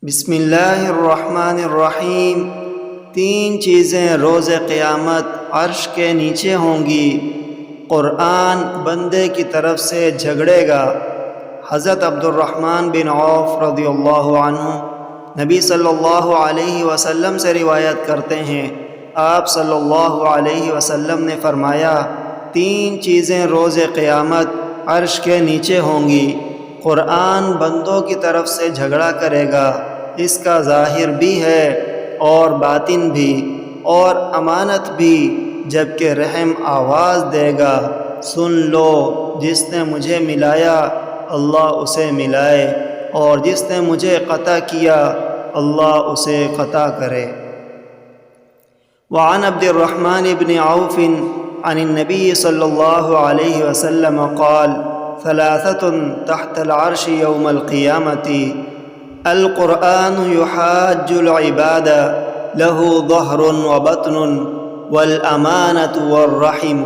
بسم اللہ الرحمن الرحیم۔ تین چیزیں روز قیامت عرش کے نیچے ہوں گی۔ قرآن بندے کی طرف سے جھگڑے گا۔ حضرت عبد الرحمن بن عوف رضی اللہ عنہ نبی صلی اللہ علیہ وسلم سے روایت کرتے ہیں، آپ صلی اللہ علیہ وسلم نے فرمایا، تین چیزیں روز قیامت عرش کے نیچے ہوں گی۔ قرآن بندوں کی طرف سے جھگڑا کرے گا، اس کا ظاہر بھی ہے اور باطن بھی، اور امانت بھی، جبکہ رحم آواز دے گا، سن لو، جس نے مجھے ملایا اللہ اسے ملائے، اور جس نے مجھے قطع کیا اللہ اسے قطع کرے۔ وعن عبد الرحمن بن عوف عن النبي صلى الله عليه وسلم قال: ثلاثة تحت العرش يوم القيامة: القرآن يحاج العباد له ظهر وبطن والأمانة والرحم۔